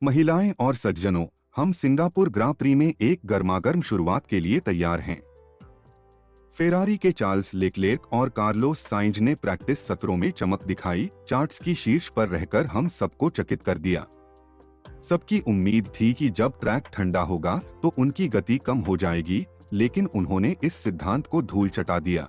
महिलाएं और सज्जनों, हम सिंगापुर ग्रां प्री में एक गर्मागर्म शुरुआत के लिए तैयार हैं। फेरारी के चार्ल्स लेक्लेर्क और कार्लोस साइंज ने प्रैक्टिस सत्रों में चमक दिखाई, चार्ट्स की शीर्ष पर रहकर हम सबको चकित कर दिया। सबकी उम्मीद थी कि जब ट्रैक ठंडा होगा तो उनकी गति कम हो जाएगी, लेकिन उन्होंने इस सिद्धांत को धूल चटा दिया।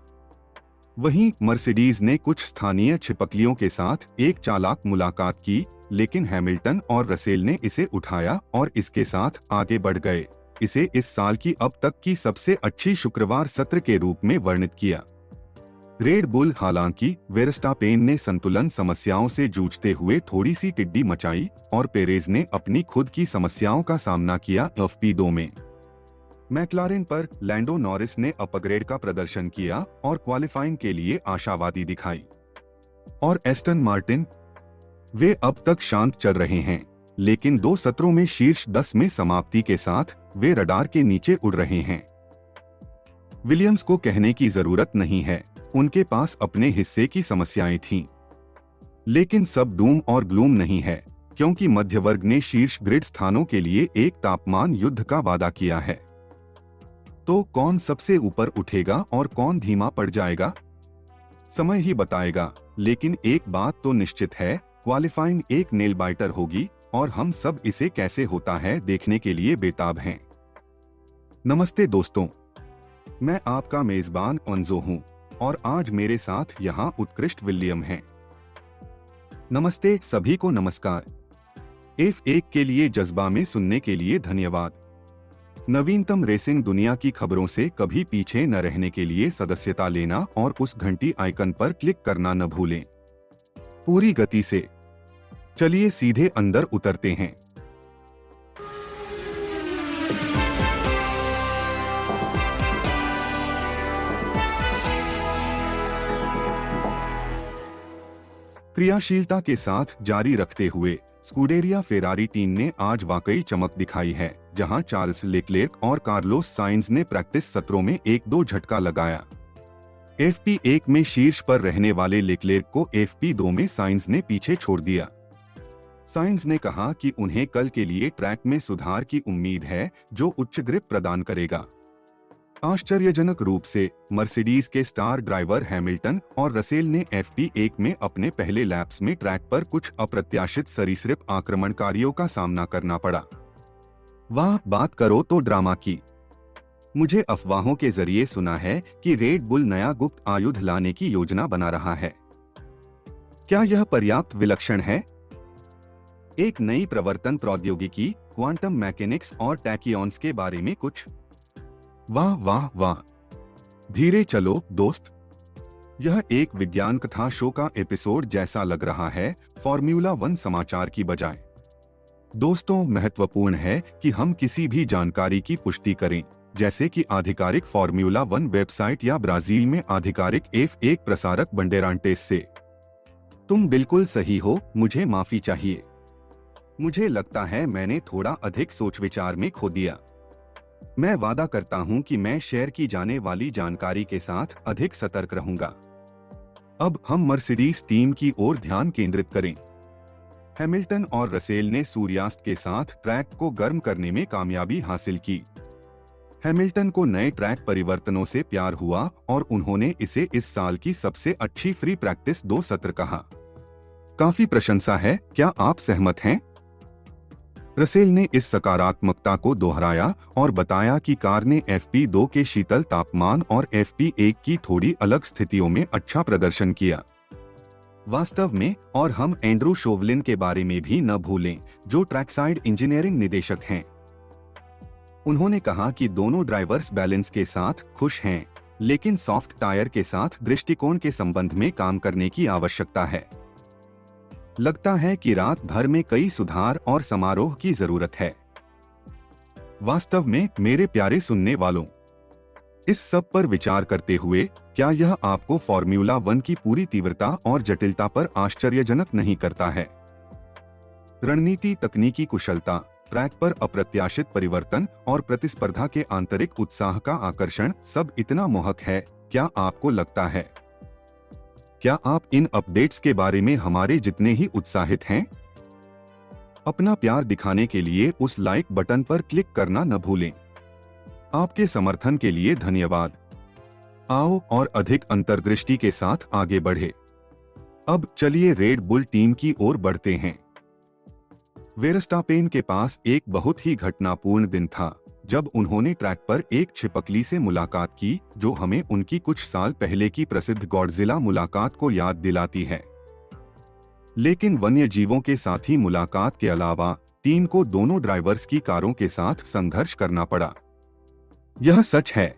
वहीं मर्सिडीज ने कुछ स्थानीय छिपकलियों के साथ एक चालाक मुलाकात की, लेकिन हैमिल्टन और रसेल ने इसे उठाया और इसके साथ आगे बढ़ गए। इसे इस साल की अब तक की सबसे अच्छी शुक्रवार सत्र के रूप में वर्णित किया। रेड बुल हालांकि वेरस्टापेन ने संतुलन समस्याओं से जूझते हुए थोड़ी सी टिड्डी मचाई और पेरेज ने अपनी खुद की समस्याओं का सामना किया। FP2 में मैक्लारेन पर लैंडो नॉरिस ने अपग्रेड का प्रदर्शन किया और क्वालिफाइंग के लिए आशावादी दिखाई। और एस्टन मार्टिन, वे अब तक शांत चल रहे हैं, लेकिन 2 सत्रों में शीर्ष 10 में समाप्ति के साथ वे रडार के नीचे उड़ रहे हैं। विलियम्स को कहने की जरूरत नहीं है, उनके पास अपने हिस्से की समस्याएं थीं। लेकिन सब डूम और ग्लूम नहीं है, क्योंकि मध्यवर्ग ने शीर्ष ग्रिड स्थानों के लिए एक तापमान युद्ध का वादा किया है। तो कौन सबसे ऊपर उठेगा और कौन धीमा पड़ जाएगा, समय ही बताएगा। लेकिन एक बात तो निश्चित है, क्वालिफाइंग एक नेल बाइटर होगी और हम सब इसे कैसे होता है देखने के लिए बेताब हैं। नमस्ते दोस्तों, मैं आपका मेजबान ओंजो हूं और आज मेरे साथ यहाँ उत्कृष्ट विलियम हैं। नमस्ते सभी को नमस्कार। F1 के लिए जज्बा में सुनने के लिए धन्यवाद। नवीनतम रेसिंग दुनिया की खबरों से कभी पीछे न रहने के लिए सदस्यता लेना और उस घंटी आइकन पर क्लिक करना न भूलें। पूरी गति से चलिए सीधे अंदर उतरते हैं। क्रियाशीलता के साथ जारी रखते हुए स्कूडेरिया फेरारी टीम ने आज वाकई चमक दिखाई है, जहां चार्ल्स लेक्लेर्क और कार्लोस साइंज ने प्रैक्टिस सत्रों में 1-2 झटका लगाया। FP1 में शीर्ष पर रहने वाले लेक्लेर्क को FP2 में साइंज ने पीछे छोड़ दिया। साइंज ने कहा कि उन्हें कल के लिए ट्रैक में सुधार की उम्मीद है, जो उच्च ग्रिप प्रदान करेगा। आश्चर्यजनक रूप से मर्सिडीज के स्टार ड्राइवर हैमिल्टन और रसेल ने FP1 में अपने पहले लैप्स में ट्रैक पर कुछ अप्रत्याशित सरीसृप आक्रमणकारियों का सामना करना पड़ा। वाह, बात करो तो ड्रामा की। मुझे अफवाहों के जरिए सुना है कि रेड बुल नया गुप्त आयुध लाने की योजना बना रहा है। क्या यह पर्याप्त विलक्षण है? एक नई प्रवर्तन प्रौद्योगिकी, क्वांटम मैकेनिक्स और टैकियॉन्स के बारे में कुछ? वाह वाह वाह, धीरे चलो दोस्त। यह एक विज्ञान कथा शो का एपिसोड जैसा लग रहा है, फॉर्मूला 1 समाचार की बजाय। दोस्तों, महत्वपूर्ण है कि हम किसी भी जानकारी की पुष्टि करें, जैसे कि आधिकारिक फॉर्मूला 1 वेबसाइट या ब्राजील में आधिकारिक F1 प्रसारक बंडेरांटेस से। तुम बिल्कुल सही हो, मुझे माफी चाहिए। मुझे लगता है मैंने थोड़ा अधिक सोच विचार में खो दिया। मैं वादा करता हूं कि मैं शेयर की जाने वाली जानकारी के साथ अधिक सतर्क रहूंगा। अब हम मर्सिडीज टीम की ओर ध्यान केंद्रित करें। हैमिल्टन और रसेल ने सूर्यास्त के साथ ट्रैक को गर्म करने में कामयाबी हासिल की। हैमिल्टन को नए ट्रैक परिवर्तनों से प्यार हुआ और उन्होंने इसे इस साल की सबसे अच्छी फ्री प्रैक्टिस 2 सत्र कहा। काफी प्रशंसा है, क्या आप सहमत हैं? रसेल ने इस सकारात्मकता को दोहराया और बताया कि कार ने FP2 के शीतल तापमान और FP1 की थोड़ी अलग स्थितियों में अच्छा प्रदर्शन किया। वास्तव में, और हम एंड्रू शोवलिन के बारे में भी न भूलें, जो ट्रैकसाइड इंजीनियरिंग निदेशक हैं। उन्होंने कहा कि दोनों ड्राइवर्स बैलेंस के साथ खुश हैं, लेकिन सॉफ्ट टायर के साथ दृष्टिकोण के संबंध में काम करने की आवश्यकता है। लगता है कि रात भर में कई सुधार और समारोह की जरूरत है। वास्तव में मेरे प्यारे सुनने वालों, इस सब पर विचार करते हुए, क्या यह आपको फॉर्मूला 1 की पूरी तीव्रता और जटिलता पर आश्चर्यजनक नहीं करता है? रणनीति, तकनीकी कुशलता, ट्रैक पर अप्रत्याशित परिवर्तन और प्रतिस्पर्धा के आंतरिक उत्साह का आकर्षण, सब इतना मोहक है, क्या आपको लगता है? क्या आप इन अपडेट्स के बारे में हमारे जितने ही उत्साहित हैं? अपना प्यार दिखाने के लिए उस लाइक बटन पर क्लिक करना न भूलें। आपके समर्थन के लिए धन्यवाद। आओ और अधिक अंतर्दृष्टि के साथ आगे बढ़े। अब चलिए रेड बुल टीम की ओर बढ़ते हैं। वेरस्टापेन के पास एक बहुत ही घटनापूर्ण दिन था जब उन्होंने ट्रैक पर एक छिपकली से मुलाकात की जो हमें उनकी कुछ साल पहले की प्रसिद्ध गॉडजिला मुलाकात को याद दिलाती है। लेकिन वन्य जीवों के साथ ही मुलाकात के अलावा टीम को दोनों ड्राइवर्स की कारों के साथ संघर्ष करना पड़ा। यह सच है।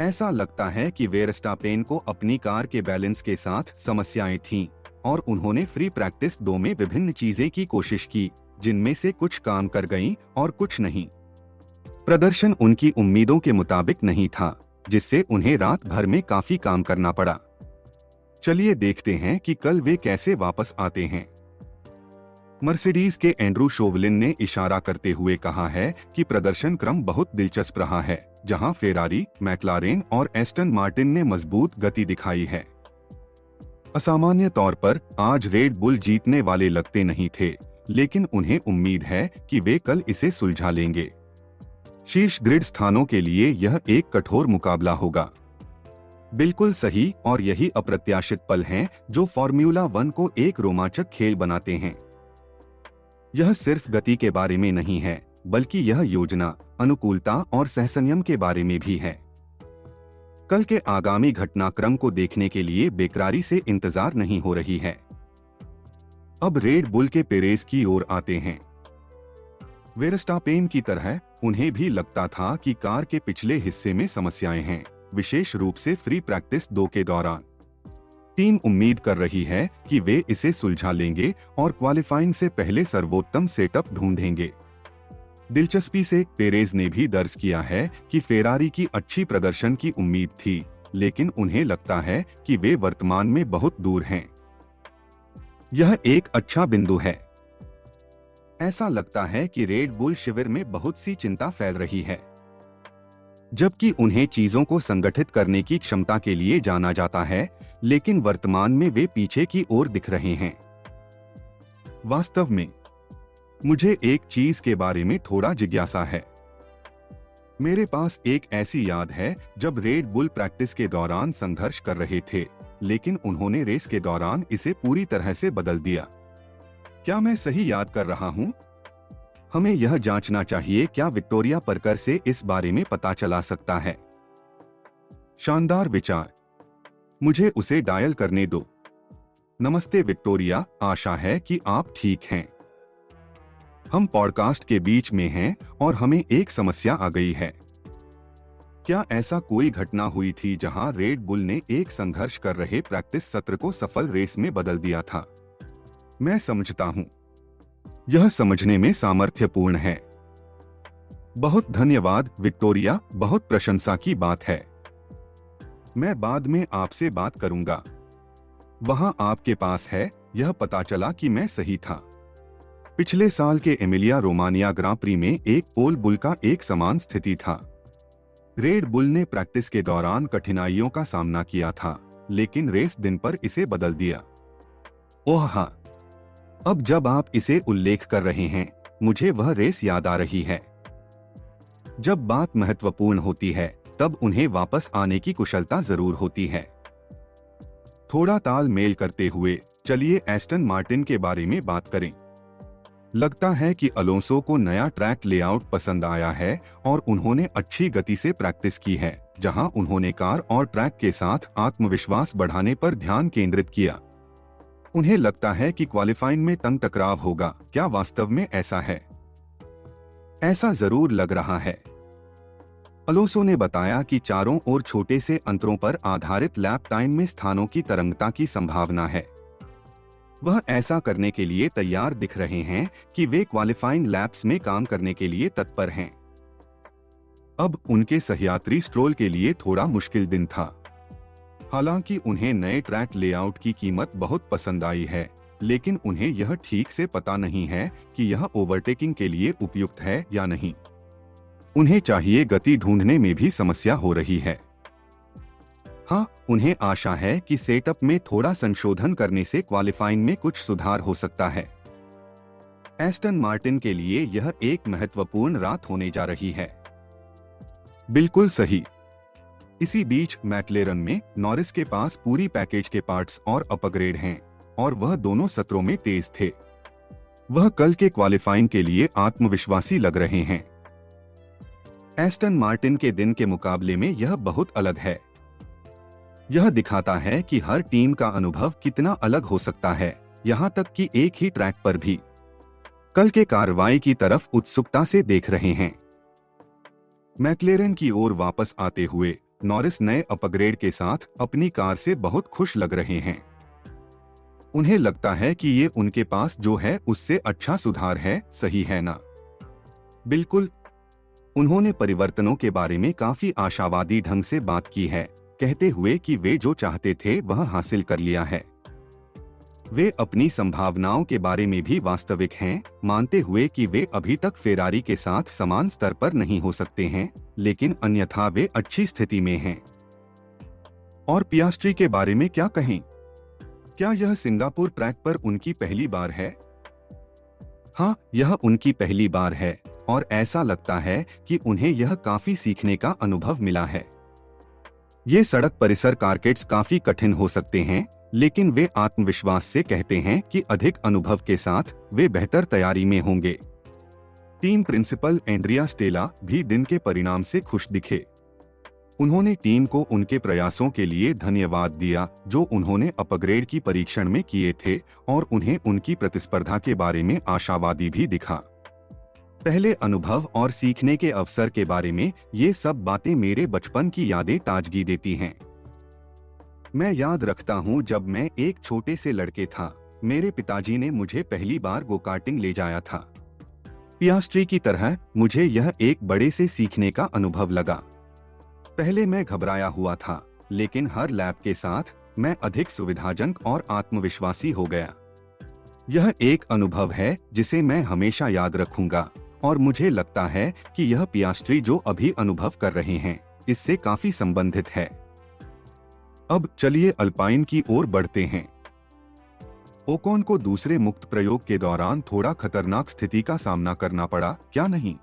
ऐसा लगता है कि वेरस्टापेन को अपनी कार के बैलेंस के साथ समस्याएं थीं और उन्होंने फ्री प्रैक्टिस 2 में विभिन्न चीजें की कोशिश की जिनमें से कुछ काम कर गईं और कुछ नहीं। प्रदर्शन उनकी उम्मीदों के मुताबिक नहीं था जिससे उन्हें रात भर में काफी काम करना पड़ा। चलिए देखते हैं कि कल वे कैसे वापस आते हैं। मर्सिडीज के एंड्रू शोवलिन ने इशारा करते हुए कहा है कि प्रदर्शन क्रम बहुत दिलचस्प रहा है, जहां फेरारी, मैक्लारेन और एस्टन मार्टिन ने मजबूत गति दिखाई है। असामान्य तौर पर आज रेड बुल जीतने वाले लगते नहीं थे, लेकिन उन्हें उम्मीद है कि वे कल इसे सुलझा लेंगे। शीर्ष ग्रिड स्थानों के लिए यह एक कठोर मुकाबला होगा। बिल्कुल सही, और यही अप्रत्याशित पल हैं जो फॉर्मूला 1 को एक रोमांचक खेल बनाते हैं। यह सिर्फ गति के बारे में नहीं है, बल्कि यह योजना, अनुकूलता और सहसंयम के बारे में भी है। कल के आगामी घटनाक्रम को देखने के लिए बेकरारी से इंतजार नहीं हो रही है। अब रेड बुल के पेरेज की ओर आते हैं। वेरस्टापेन की तरह उन्हें भी लगता था कि कार के पिछले हिस्से में समस्याएं हैं, विशेष रूप से फ्री प्रैक्टिस 2 के दौरान। टीम उम्मीद कर रही है कि वे इसे सुलझा लेंगे और क्वालिफाइंग से पहले सर्वोत्तम सेटअप ढूंढेंगे। दिलचस्पी से पेरेज ने भी दर्ज किया है कि फेरारी की अच्छी प्रदर्शन की उम्मीद थी, लेकिन उन्हें लगता है कि वे वर्तमान में बहुत दूर हैं। यह एक अच्छा बिंदु है। ऐसा लगता है कि रेड बुल शिविर में बहुत सी चिंता फैल रही है, जबकि उन्हें चीजों को संगठित करने की क्षमता के लिए जाना जाता है, लेकिन वर्तमान में वे पीछे की ओर दिख रहे हैं। वास्तव में मुझे एक चीज के बारे में थोड़ा जिज्ञासा है। मेरे पास एक ऐसी याद है जब रेड बुल प्रैक्टिस के दौरान संघर्ष कर रहे थे, लेकिन उन्होंने रेस के दौरान इसे पूरी तरह से बदल दिया। क्या मैं सही याद कर रहा हूं? हमें यह जांचना चाहिए क्या विक्टोरिया परकर से इस बारे में पता चला सकता है। शानदार विचार, मुझे उसे डायल करने दो। नमस्ते विक्टोरिया, आशा है कि आप ठीक हैं। हम पॉडकास्ट के बीच में हैं और हमें एक समस्या आ गई है। क्या ऐसा कोई घटना हुई थी जहां रेड बुल ने एक संघर्ष कर रहे प्रैक्टिस सत्र को सफल रेस में बदल दिया था? मैं समझता हूं। यह समझने में सामर्थ्यपूर्ण है। बहुत धन्यवाद विक्टोरिया, बहुत प्रशंसा की बात है। मैं बाद में आपसे बात करूंगा। वहां आपके पास है, यह पता चला कि मैं सही था। पिछले साल के एमिलिया रोमानिया ग्रां प्री में एक पोल बुल का एक समान स्थिति था। रेड बुल ने प्रैक्टिस के दौरान कठिनाइयों का सामना किया था, लेकिन रेस दिन पर इसे बदल दिया। ओह हाँ, अब जब आप इसे उल्लेख कर रहे हैं, मुझे वह रेस याद आ रही है। जब बात महत्वपूर्ण होती है, तब उन्हें वापस आने की कुशलता जरूर होती है। थोड़ा तालमेल करते हुए चलिए एस्टन मार्टिन के बारे में बात करें। लगता है कि अलोंसो को नया ट्रैक लेआउट पसंद आया है और उन्होंने अच्छी गति से प्रैक्टिस की है, जहां उन्होंने कार और ट्रैक के साथ आत्मविश्वास बढ़ाने पर ध्यान केंद्रित किया। उन्हें लगता है कि क्वालिफाइंग में तंग टकराव होगा। क्या वास्तव में ऐसा है? ऐसा जरूर लग रहा है। अलोंसो ने बताया कि चारों ओर छोटे से अंतरों पर आधारित लैप टाइम में स्थानों की तरंगता की संभावना है। वह ऐसा करने के लिए तैयार दिख रहे हैं कि वे क्वालिफाइंग लैप्स में काम करने के लिए तत्पर हैं। अब उनके सहयात्री स्ट्रोल के लिए थोड़ा मुश्किल दिन था। हालांकि उन्हें नए ट्रैक लेआउट की कीमत बहुत पसंद आई है, लेकिन उन्हें यह ठीक से पता नहीं है कि यह ओवरटेकिंग के लिए उपयुक्त है या नहीं। उन्हें चाहिए गति ढूंढने में भी समस्या हो रही है। हाँ, उन्हें आशा है कि सेटअप में थोड़ा संशोधन करने से क्वालिफाइंग में कुछ सुधार हो सकता है। एस्टन मार्टिन के लिए यह एक महत्वपूर्ण रात होने जा रही है। बिल्कुल सही। इसी बीच मैक्लेरन में नॉरिस के पास पूरी पैकेज के पार्ट्स और अपग्रेड हैं और वह दोनों सत्रों में तेज थे। वह कल के क्वालिफाइंग के लिए आत्मविश्वासी लग रहे हैं। एस्टन मार्टिन के दिन के मुकाबले में यह बहुत अलग है। यह दिखाता है कि हर टीम का अनुभव कितना अलग हो सकता है, यहाँ तक कि एक ही ट्रैक पर भी। कल के कार्रवाई की तरफ उत्सुकता से देख रहे हैं। मैक्लेरन की ओर वापस आते हुए नॉरिस नए अपग्रेड के साथ अपनी कार से बहुत खुश लग रहे हैं। उन्हें लगता है कि ये उनके पास जो है उससे अच्छा सुधार है, सही है ना? बिल्कुल। उन्होंने परिवर्तनों के बारे में काफी आशावादी ढंग से बात की है, कहते हुए कि वे जो चाहते थे वह हासिल कर लिया है। वे अपनी संभावनाओं के बारे में भी वास्तविक हैं, मानते हुए कि वे अभी तक फेरारी के साथ समान स्तर पर नहीं हो सकते हैं, लेकिन अन्यथा वे अच्छी स्थिति में हैं। और पियास्ट्री के बारे में क्या कहें? क्या यह सिंगापुर ट्रैक पर उनकी पहली बार है? हाँ, यह उनकी पहली बार है और ऐसा लगता है कि उन्हें यह काफी सीखने का अनुभव मिला है। ये सड़क परिसर कार्केट्स काफी कठिन हो सकते हैं, लेकिन वे आत्मविश्वास से कहते हैं कि अधिक अनुभव के साथ वे बेहतर तैयारी में होंगे। टीम प्रिंसिपल एंड्रिया स्टेला भी दिन के परिणाम से खुश दिखे। उन्होंने टीम को उनके प्रयासों के लिए धन्यवाद दिया जो उन्होंने अपग्रेड की परीक्षण में किए थे, और उन्हें उनकी प्रतिस्पर्धा के बारे में आशावादी भी दिखा। पहले अनुभव और सीखने के अवसर के बारे में ये सब बातें मेरे बचपन की यादें ताजगी देती हैं। मैं याद रखता हूँ जब मैं एक छोटे से लड़के था, मेरे पिताजी ने मुझे पहली बार गोकार्टिंग ले जाया था। पियास्ट्री की तरह मुझे यह एक बड़े से सीखने का अनुभव लगा। पहले मैं घबराया हुआ था, लेकिन हर लैप के साथ मैं अधिक सुविधाजनक और आत्मविश्वासी हो गया। यह एक अनुभव है जिसे मैं हमेशा याद रखूंगा, और मुझे लगता है कि यह पियास्ट्री जो अभी अनुभव कर रहे हैं इससे काफी संबंधित है। अब चलिए अल्पाइन की ओर बढ़ते हैं। ओकॉन को दूसरे मुक्त प्रयोग के दौरान थोड़ा खतरनाक स्थिति का सामना करना पड़ा, क्या नहीं?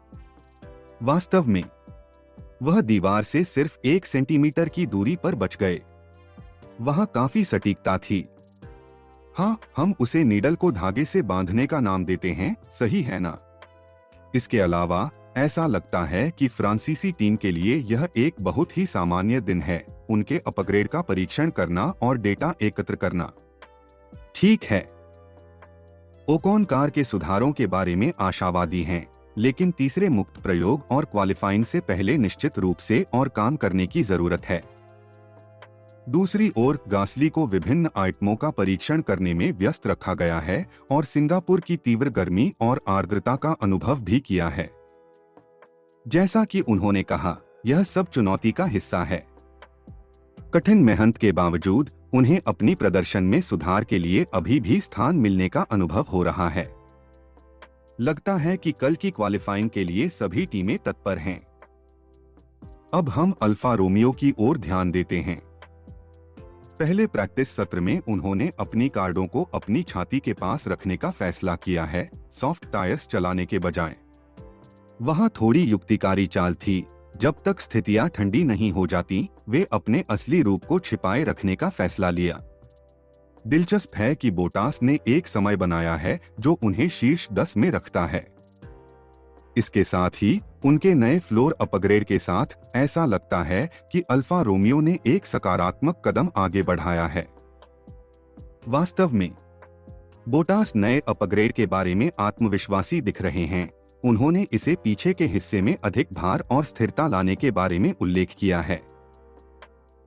वास्तव में वह दीवार से सिर्फ 1 सेंटीमीटर की दूरी पर बच गए। वहां काफी सटीकता थी। हाँ, हम उसे नीडल को धागे से बांधने का नाम देते हैं, सही है ना? इसके अलावा ऐसा लगता है कि फ्रांसीसी टीम के लिए यह एक बहुत ही सामान्य दिन है, उनके अपग्रेड का परीक्षण करना और डेटा एकत्र करना। ठीक है, ओकॉन कार के सुधारों के बारे में आशावादी हैं, लेकिन तीसरे मुक्त प्रयोग और क्वालिफाइंग से पहले निश्चित रूप से और काम करने की जरूरत है। दूसरी ओर गास्ली को विभिन्न आइटमों का परीक्षण करने में व्यस्त रखा गया है और सिंगापुर की तीव्र गर्मी और आर्द्रता का अनुभव भी किया है। जैसा कि उन्होंने कहा, यह सब चुनौती का हिस्सा है। कठिन मेहनत के बावजूद उन्हें अपनी प्रदर्शन में सुधार के लिए अभी भी स्थान मिलने का अनुभव हो रहा है। लगता है कि कल की क्वालिफाइंग के लिए सभी टीमें तत्पर हैं। अब हम अल्फा रोमियो की ओर ध्यान देते हैं। पहले प्रैक्टिस सत्र में उन्होंने अपनी कार्डों को अपनी छाती के पास रखने का फैसला किया है, सॉफ्ट टायर्स चलाने के बजाय। वहां थोड़ी युक्तिकारी चाल थी। जब तक स्थितियां ठंडी नहीं हो जाती, वे अपने असली रूप को छिपाए रखने का फैसला लिया। दिलचस्प है कि बोटास ने एक समय बनाया है जो उन्हें शीर्ष 10 में रखता है। इसके साथ ही उनके नए फ्लोर अपग्रेड के साथ ऐसा लगता है कि अल्फा रोमियो ने एक सकारात्मक कदम आगे बढ़ाया है। वास्तव में बोटास नए अपग्रेड के बारे में आत्मविश्वासी दिख रहे हैं। उन्होंने इसे पीछे के हिस्से में अधिक भार और स्थिरता लाने के बारे में उल्लेख किया है।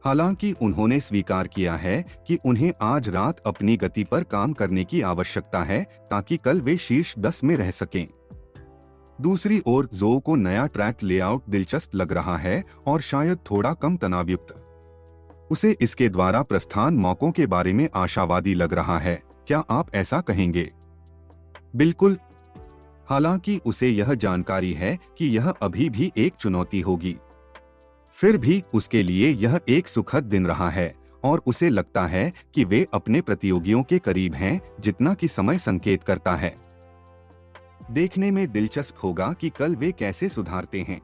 हालांकि उन्होंने स्वीकार किया है कि उन्हें आज रात अपनी गति पर काम करने की आवश्यकता है ताकि कल वे शीर्ष 10 में रह सकें। दूसरी ओर ज़ो को नया ट्रैक लेआउट दिलचस्प लग रहा है और शायद थोड़ा कम तनावयुक्त। उसे इसके द्वारा प्रस्थान मौकों के बारे में आशावादी लग रहा है, क्या आप ऐसा कहेंगे? बिल्कुल। हालांकि उसे यह जानकारी है कि यह अभी भी एक चुनौती होगी। फिर भी उसके लिए यह एक सुखद दिन रहा है और उसे लगता है कि वे अपने प्रतियोगियों के करीब हैं, जितना कि समय संकेत करता है। देखने में दिलचस्प होगा कि कल वे कैसे सुधारते हैं।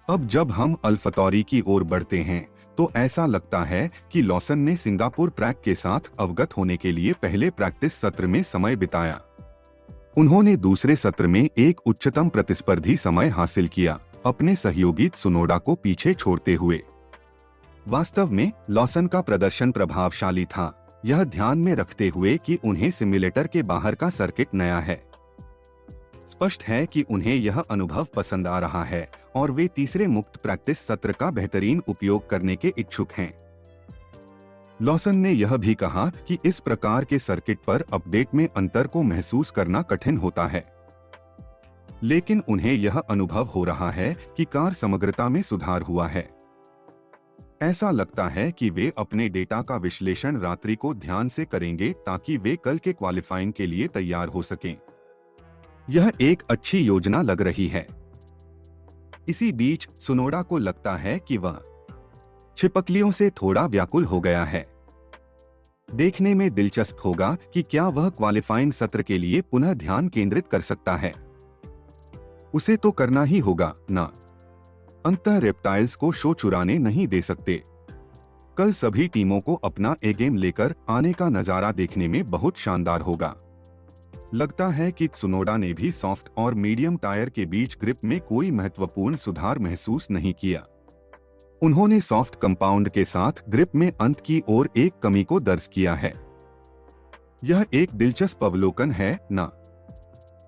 अब जब हम अल्फतौरी की ओर बढ़ते हैं तो ऐसा लगता है कि लॉसन ने सिंगापुर ट्रैक के साथ अवगत होने के लिए पहले प्रैक्टिस सत्र में समय बिताया। उन्होंने दूसरे सत्र में एक उच्चतम प्रतिस्पर्धी समय हासिल किया, अपने सहयोगी त्सुनोडा को पीछे छोड़ते हुए। वास्तव में लॉसन का प्रदर्शन प्रभावशाली था, यह ध्यान में रखते हुए कि उन्हें सिम्युलेटर के बाहर का सर्किट नया है। स्पष्ट है कि उन्हें यह अनुभव पसंद आ रहा है और वे तीसरे मुक्त प्रैक्टिस सत्र का बेहतरीन उपयोग करने के इच्छुक हैं। लॉसन ने यह भी कहा कि इस प्रकार के सर्किट पर अपडेट में अंतर को महसूस करना कठिन होता है, लेकिन उन्हें यह अनुभव हो रहा है कि कार समग्रता में सुधार हुआ है। ऐसा लगता है कि वे अपने डेटा का विश्लेषण रात्रि को ध्यान से करेंगे ताकि वे कल के क्वालिफाइंग के लिए तैयार हो सकें। यह एक अच्छी योजना लग रही है। इसी बीच त्सुनोडा को लगता है कि वह छिपकलियों से थोड़ा व्याकुल हो गया है। देखने में दिलचस्प होगा कि क्या वह क्वालिफाइंग सत्र के लिए पुनः ध्यान केंद्रित कर सकता है। उसे तो करना ही होगा ना, अंततः रेप्टाइल्स को शो चुराने नहीं दे सकते। कल सभी टीमों को अपना ए गेम लेकर आने का नजारा देखने में बहुत शानदार होगा। लगता है कि त्सुनोडा ने भी सॉफ्ट और मीडियम टायर के बीच ग्रिप में कोई महत्वपूर्ण सुधार महसूस नहीं किया। उन्होंने सॉफ्ट कंपाउंड के साथ ग्रिप में अंत की ओर एक कमी को दर्ज किया है। यह एक दिलचस्प अवलोकन है ना?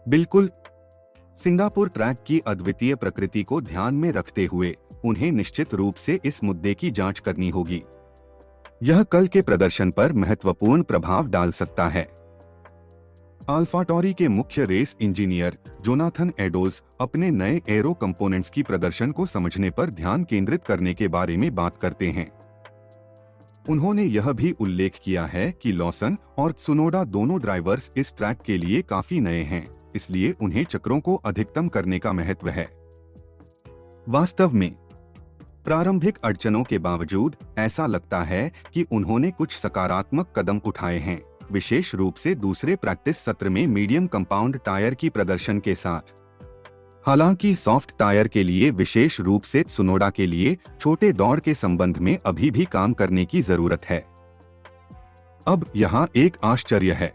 बिल्कुल। सिंगापुर ट्रैक की अद्वितीय प्रकृति को ध्यान में रखते हुए उन्हें निश्चित रूप से इस मुद्दे की जांच करनी होगी। यह कल के प्रदर्शन पर महत्वपूर्ण प्रभाव डाल सकता है। अल्फाटोरी के मुख्य रेस इंजीनियर जोनाथन एडोल्स अपने नए एरो कंपोनेंट्स की प्रदर्शन को समझने पर ध्यान केंद्रित करने के बारे में बात करते हैं। उन्होंने यह भी उल्लेख किया है कि लॉसन और त्सुनोडा दोनों ड्राइवर्स इस ट्रैक के लिए काफी नए हैं, इसलिए उन्हें चक्रों को अधिकतम करने का महत्व है। वास्तव में प्रारंभिक अड़चनों के बावजूद ऐसा लगता है कि उन्होंने कुछ सकारात्मक कदम उठाए हैं, विशेष रूप से दूसरे प्रैक्टिस सत्र में मीडियम कंपाउंड टायर की प्रदर्शन के साथ। हालांकि सॉफ्ट टायर के लिए, विशेष रूप से त्सुनोडा के लिए, छोटे दौड़ के संबंध में अभी भी काम करने की जरूरत है। अब यहाँ एक आश्चर्य है।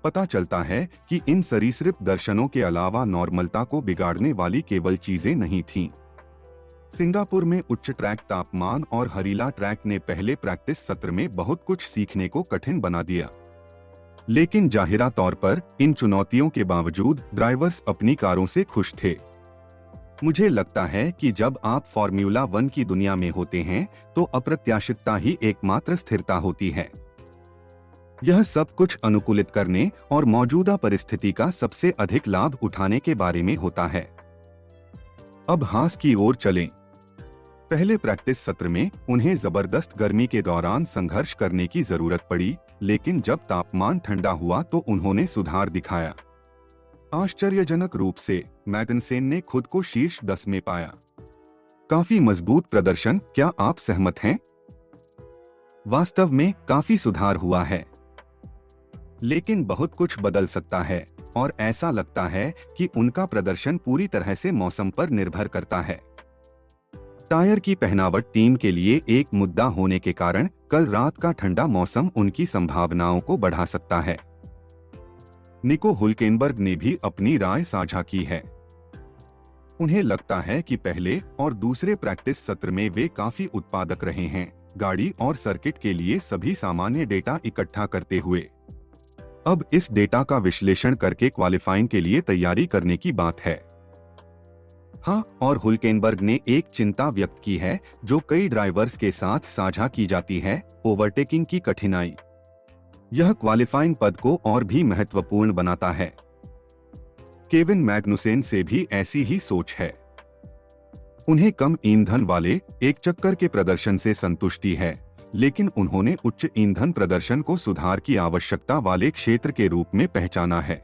पता चलता है कि इन सरीसृप दर्शनों के अलावा नॉर्मलता को बिगाड़ने वाली केवल चीजें नहीं थीं। सिंगापुर में उच्च ट्रैक तापमान और हरीला ट्रैक ने पहले प्रैक्टिस सत्र में बहुत कुछ सीखने को कठिन बना दिया, लेकिन जाहिरा तौर पर इन चुनौतियों के बावजूद ड्राइवर्स अपनी कारों से खुश थे। मुझे लगता है कि जब आप फॉर्मूला 1 की दुनिया में होते हैं तो अप्रत्याशितता ही एकमात्र स्थिरता होती है। यह सब कुछ अनुकूलित करने और मौजूदा परिस्थिति का सबसे अधिक लाभ उठाने के बारे में होता है। अब हास की ओर चलें। पहले प्रैक्टिस सत्र में उन्हें जबरदस्त गर्मी के दौरान संघर्ष करने की जरूरत पड़ी, लेकिन जब तापमान ठंडा हुआ तो उन्होंने सुधार दिखाया। आश्चर्यजनक रूप से मैग्नसेन ने खुद को शीर्ष 10 में पाया। काफी मजबूत प्रदर्शन, क्या आप सहमत हैं? वास्तव में काफी सुधार हुआ है, लेकिन बहुत कुछ बदल सकता है और ऐसा लगता है कि उनका प्रदर्शन पूरी तरह से मौसम पर निर्भर करता है। टायर की पहनावट टीम के लिए एक मुद्दा होने के कारण कल रात का ठंडा मौसम उनकी संभावनाओं को बढ़ा सकता है। निको हुल्केनबर्ग ने भी अपनी राय साझा की है। उन्हें लगता है कि पहले और दूसरे प्रैक्टिस सत्र में वे काफी उत्पादक रहे हैं, गाड़ी और सर्किट के लिए सभी सामान्य डेटा इकट्ठा करते हुए। अब इस डेटा का विश्लेषण करके क्वालिफाइंग के लिए तैयारी करने की बात है। हाँ, और हुल्केनबर्ग ने एक चिंता व्यक्त की है जो कई ड्राइवर्स के साथ साझा की जाती है, ओवरटेकिंग की कठिनाई। यह क्वालिफाइंग पद को और भी महत्वपूर्ण बनाता है। केविन मैग्नुसेन से भी ऐसी ही सोच है। उन्हें कम ईंधन वाले एक चक्कर के प्रदर्शन से संतुष्टि है, लेकिन उन्होंने उच्च ईंधन प्रदर्शन को सुधार की आवश्यकता वाले क्षेत्र के रूप में पहचाना है।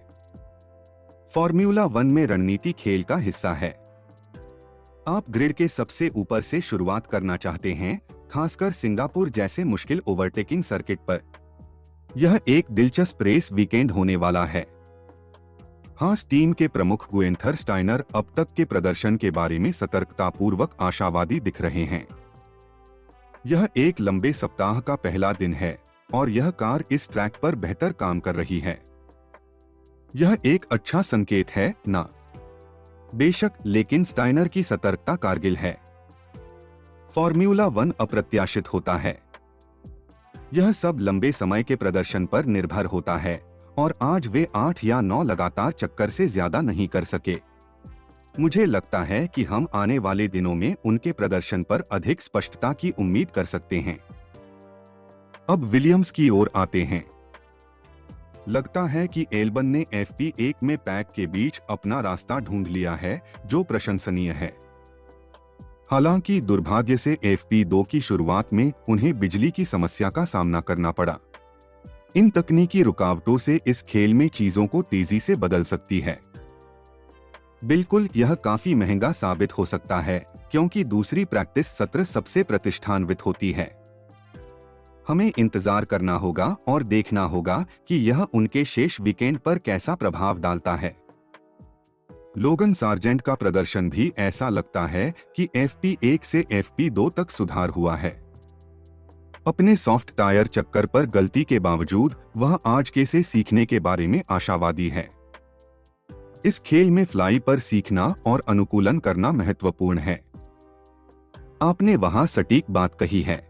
फॉर्मूला 1 में रणनीति खेल का हिस्सा है। आप ग्रिड के सबसे ऊपर से शुरुआत करना चाहते हैं, खासकर सिंगापुर जैसे मुश्किल ओवरटेकिंग सर्किट पर। यह एक दिलचस्प रेस वीकेंड होने वाला है। हास टीम के प्रमुख गुएंथर स्टाइनर अब तक के प्रदर्शन के बारे में सतर्कतापूर्वक आशावादी दिख रहे हैं। यह एक लंबे सप्ताह का पहला दिन है और यह कार इस ट्रैक पर बेहतर काम कर रही है। यह एक अच्छा संकेत है ना? बेशक, लेकिन स्टाइनर की सतर्कता कारगिल है। फॉर्म्यूला 1 अप्रत्याशित होता है। यह सब लंबे समय के प्रदर्शन पर निर्भर होता है और आज वे 8 या 9 लगातार चक्कर से ज्यादा नहीं कर सके। मुझे लगता है कि हम आने वाले दिनों में उनके प्रदर्शन पर अधिक स्पष्टता की उम्मीद कर सकते हैं। अब विलियम्स की ओर आते हैं। लगता है कि एल्बन ने FP1 में पैक के बीच अपना रास्ता ढूंढ लिया है, जो प्रशंसनीय है। हालांकि दुर्भाग्य से FP2 की शुरुआत में उन्हें बिजली की समस्या का सामना करना पड़ा। इन तकनीकी रुकावटों से इस खेल में चीजों को तेजी से बदल सकती है। बिल्कुल, यह काफी महंगा साबित हो सकता है क्योंकि दूसरी प्रैक्टिस सत्र सबसे प्रतिष्ठान्वित होती है। हमें इंतजार करना होगा और देखना होगा कि यह उनके शेष वीकेंड पर कैसा प्रभाव डालता है। लोगन सार्जेंट का प्रदर्शन भी ऐसा लगता है कि FP1 से FP2 तक सुधार हुआ है। अपने सॉफ्ट टायर चक्कर पर गलती के बावजूद वह आज के से सीखने के बारे में आशावादी है। इस खेल में फ्लाई पर सीखना और अनुकूलन करना महत्वपूर्ण है। आपने वहां सटीक बात कही है।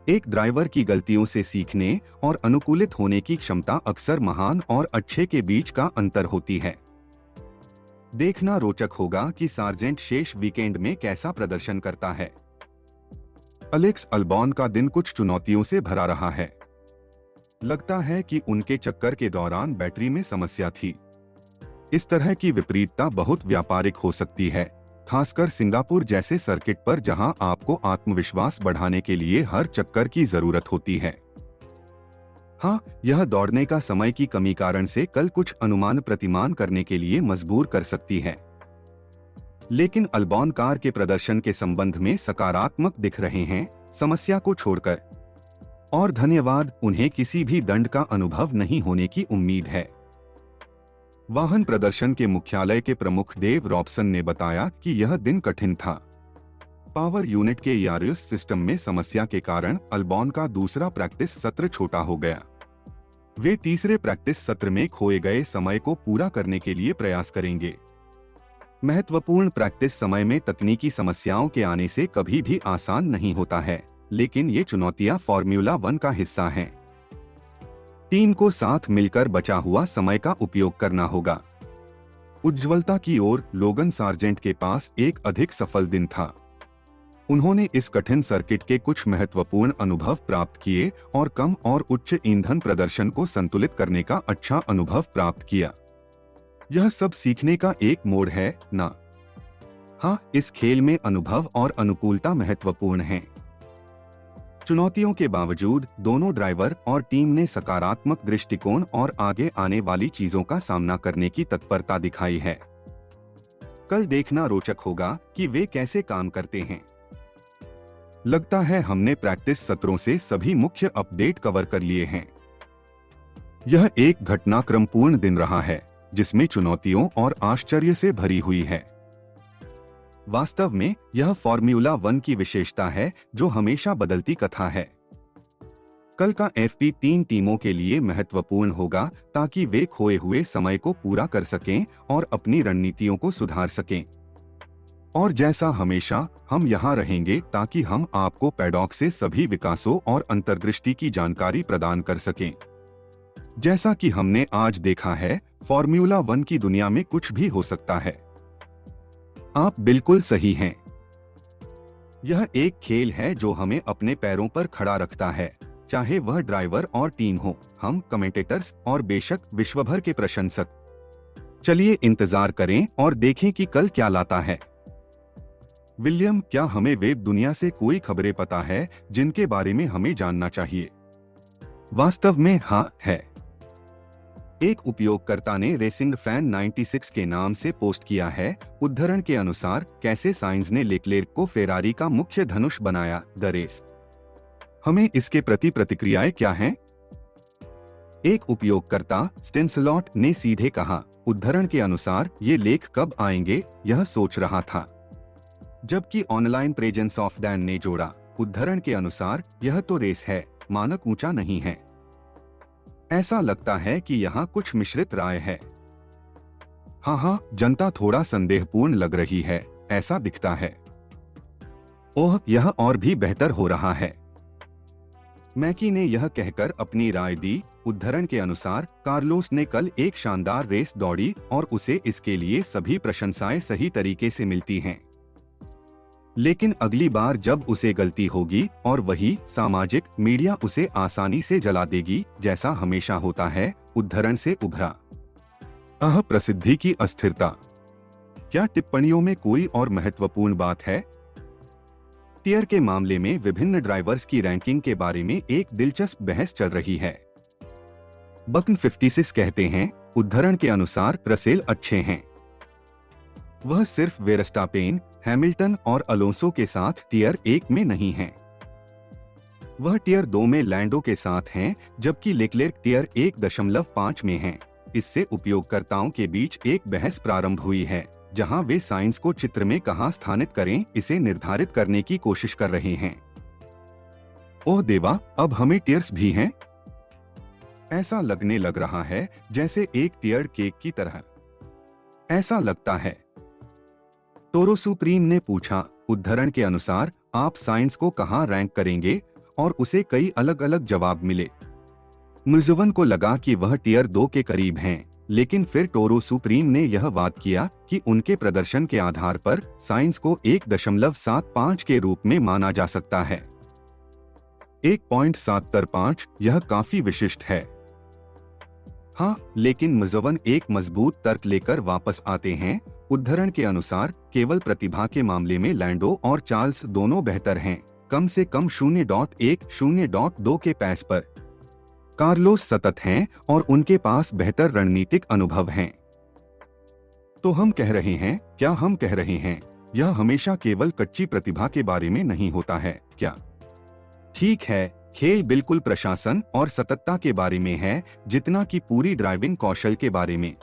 एक ड्राइवर की गलतियों से सीखने और अनुकूलित होने की क्षमता अक्सर महान और अच्छे के बीच का अंतर होती है। देखना रोचक होगा कि सार्जेंट शेष वीकेंड में कैसा प्रदर्शन करता है। अलेक्स अल्बॉन का दिन कुछ चुनौतियों से भरा रहा है। लगता है कि उनके चक्कर के दौरान बैटरी में समस्या थी। इस तरह की विपरीतता बहुत व्यापारिक हो सकती है, खासकर सिंगापुर जैसे सर्किट पर जहां आपको आत्मविश्वास बढ़ाने के लिए हर चक्कर की जरूरत होती है। हाँ, यह दौड़ने का समय की कमी कारण से कल कुछ अनुमान प्रतिमान करने के लिए मजबूर कर सकती है। लेकिन अल्बॉन कार के प्रदर्शन के संबंध में सकारात्मक दिख रहे हैं, समस्या को छोड़कर। और धन्यवाद, उन्हें किसी भी दंड का अनुभव नहीं होने की उम्मीद है। वाहन प्रदर्शन के मुख्यालय के प्रमुख डेव रॉबसन ने बताया कि यह दिन कठिन था। पावर यूनिट के यारिस सिस्टम में समस्या के कारण अल्बॉन का दूसरा प्रैक्टिस सत्र छोटा हो गया। वे तीसरे प्रैक्टिस सत्र में खोए गए समय को पूरा करने के लिए प्रयास करेंगे। महत्वपूर्ण प्रैक्टिस समय में तकनीकी समस्याओं के आने से कभी भी आसान नहीं होता है, लेकिन ये चुनौतियां फॉर्म्यूला 1 का हिस्सा हैं। टीम को साथ मिलकर बचा हुआ समय का उपयोग करना होगा। उज्ज्वलता की ओर लोगन सार्जेंट के पास एक अधिक सफल दिन था। उन्होंने इस कठिन सर्किट के कुछ महत्वपूर्ण अनुभव प्राप्त किए और कम और उच्च ईंधन प्रदर्शन को संतुलित करने का अच्छा अनुभव प्राप्त किया। यह सब सीखने का एक मोड़ है ना? हाँ, इस खेल में अनुभव और अनुकूलता महत्वपूर्ण हैं। चुनौतियों के बावजूद दोनों ड्राइवर और टीम ने सकारात्मक दृष्टिकोण और आगे आने वाली चीजों का सामना करने की तत्परता दिखाई है। कल देखना रोचक होगा कि वे कैसे काम करते हैं। लगता है हमने प्रैक्टिस सत्रों से सभी मुख्य अपडेट कवर कर लिए हैं। यह एक घटनाक्रमपूर्ण दिन रहा है, जिसमें चुनौतियों और आश्चर्य से भरी हुई है। वास्तव में यह फॉर्म्यूला 1 की विशेषता है, जो हमेशा बदलती कथा है। कल का FP3 टीमों के लिए महत्वपूर्ण होगा ताकि वे खोए हुए समय को पूरा कर सकें और अपनी रणनीतियों को सुधार सकें। और जैसा हमेशा, हम यहाँ रहेंगे ताकि हम आपको पैडॉक से सभी विकासों और अंतर्दृष्टि की जानकारी प्रदान कर सकें। जैसा कि हमने आज देखा है, फॉर्म्यूला 1 की दुनिया में कुछ भी हो सकता है। आप बिल्कुल सही हैं। यह एक खेल है जो हमें अपने पैरों पर खड़ा रखता है, चाहे वह ड्राइवर और टीम हो, हम कमेंटेटर्स और बेशक विश्वभर के प्रशंसक। चलिए इंतजार करें और देखें कि कल क्या लाता है। विलियम, क्या हमें वेब दुनिया से कोई खबरें पता है जिनके बारे में हमें जानना चाहिए? वास्तव में हाँ है। एक उपयोगकर्ता ने रेसिंग फैन 96 के नाम से पोस्ट किया है। उद्धरण के अनुसार, कैसे साइंस ने लेक्लेर्क को फेरारी का मुख्य धनुष बनाया, द रेस। हमें इसके प्रति प्रतिक्रियाएं क्या हैं? एक उपयोगकर्ता स्टेंसलॉट ने सीधे कहा, उद्धरण के अनुसार ये लेख कब आएंगे यह सोच रहा था, जबकि ऑनलाइन प्रेजेंस ऑफ दैन ने जोड़ा, उद्धरण के अनुसार यह तो रेस है, मानक ऊंचा नहीं है। ऐसा लगता है कि यहाँ कुछ मिश्रित राय है। हाँ, जनता थोड़ा संदेहपूर्ण लग रही है, ऐसा दिखता है। ओह, यह और भी बेहतर हो रहा है। मैकी ने यह कहकर अपनी राय दी, उद्धरण के अनुसार कार्लोस ने कल एक शानदार रेस दौड़ी और उसे इसके लिए सभी प्रशंसाएं सही तरीके से मिलती हैं। लेकिन अगली बार जब उसे गलती होगी और वही सामाजिक मीडिया उसे आसानी से जला देगी, जैसा हमेशा होता है, उद्धरण से उभरा। प्रसिद्धि की अस्थिरता। क्या टिप्पणियों में कोई और महत्वपूर्ण बात है? टियर के मामले में विभिन्न ड्राइवर्स की रैंकिंग के बारे में एक दिलचस्प बहस चल रही है। बकन 56 कहते हैं, उद्धरण के अनुसार रसेल अच्छे हैं। वह सिर्फ वेरस्टापेन, हैमिल्टन और अलोंसो के साथ टियर 1 में नहीं हैं। वह टियर 2 में लैंडो के साथ हैं, जबकि लेक्लेर्क टियर 1.5 में हैं। इससे उपयोगकर्ताओं के बीच एक बहस प्रारंभ हुई है, जहां वे साइंस को चित्र में कहां स्थानित करें, इसे निर्धारित करने की कोशिश कर रहे हैं। ओह देवा, अब हमें टियर्स भी हैं? ऐसा लगने लग रहा है जैसे एक टियर्ड केक की तरह। ऐसा लगता है। टोरो सुप्रीम ने पूछा, उद्धरण के अनुसार आप साइंस को कहां रैंक करेंगे, और उसे कई अलग अलग जवाब मिले। मुर्जुवन को लगा कि वह टियर 2 के करीब हैं, लेकिन फिर टोरो सुप्रीम ने यह वाद किया कि उनके प्रदर्शन के आधार पर साइंस को 1.75 के रूप में माना जा सकता है। 1.75, यह काफी विशिष्ट है। हाँ, लेकिन मुर्जुवन एक मजबूत तर्क लेकर वापस आते हैं। उद्धरण के अनुसार केवल प्रतिभा के मामले में लैंडो और चार्ल्स दोनों बेहतर हैं, कम से कम 0.1-0.2 के पैस पर। कार्लोस सतत हैं और उनके पास बेहतर रणनीतिक अनुभव हैं। तो हम कह रहे हैं, क्या हम कह रहे हैं, यह हमेशा केवल कच्ची प्रतिभा के बारे में नहीं होता है क्या? ठीक है, खेल बिल्कुल प्रशासन और सततता के बारे में है, जितना कि पूरी ड्राइविंग कौशल के बारे में।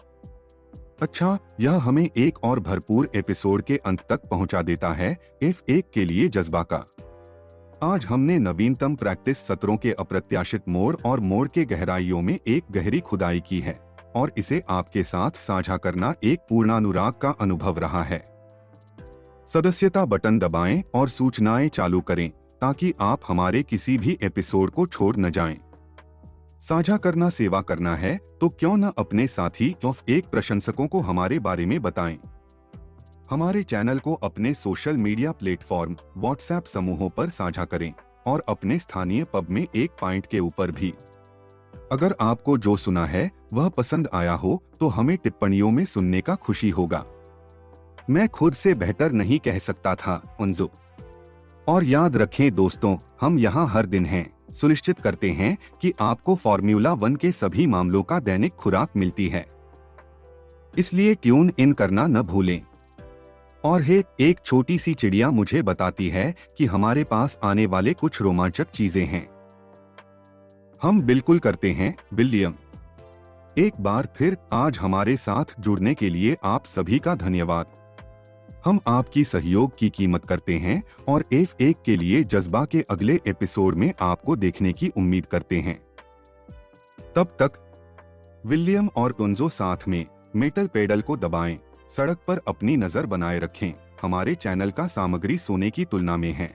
अच्छा, यह हमें एक और भरपूर एपिसोड के अंत तक पहुंचा देता है, F1 के लिए जज्बा का। आज हमने नवीनतम प्रैक्टिस सत्रों के अप्रत्याशित मोड़ और मोड़ के गहराइयों में एक गहरी खुदाई की है, और इसे आपके साथ साझा करना एक पूर्णानुराग का अनुभव रहा है। सदस्यता बटन दबाएं और सूचनाएं चालू करें, ताकि आप हमारे किसी भी एपिसोड को छोड़ न जाएं। साझा करना सेवा करना है, तो क्यों न अपने साथी F1 प्रशंसकों को हमारे बारे में बताएं। हमारे चैनल को अपने सोशल मीडिया प्लेटफॉर्म, व्हाट्सएप समूहों पर साझा करें, और अपने स्थानीय पब में एक पॉइंट के ऊपर भी। अगर आपको जो सुना है वह पसंद आया हो, तो हमें टिप्पणियों में सुनने का खुशी होगा। मैं खुद से बेहतर नहीं कह सकता था, उन्जो। और याद रखें दोस्तों, हम यहाँ हर दिन हैं, सुनिश्चित करते हैं कि आपको फॉर्मूला 1 के सभी मामलों का दैनिक खुराक मिलती है। इसलिए ट्यून इन करना न भूलें। और एक छोटी सी चिड़िया मुझे बताती है कि हमारे पास आने वाले कुछ रोमांचक चीजें हैं। हम बिल्कुल करते हैं, विलियम। एक बार फिर आज हमारे साथ जुड़ने के लिए आप सभी का धन्यवाद। हम आपकी सहयोग की कीमत करते हैं और F1 के लिए जज्बा के अगले एपिसोड में आपको देखने की उम्मीद करते हैं। तब तक विलियम और कुंजो साथ में मेटल पेडल को दबाएं, सड़क पर अपनी नजर बनाए रखें। हमारे चैनल का सामग्री सोने की तुलना में है।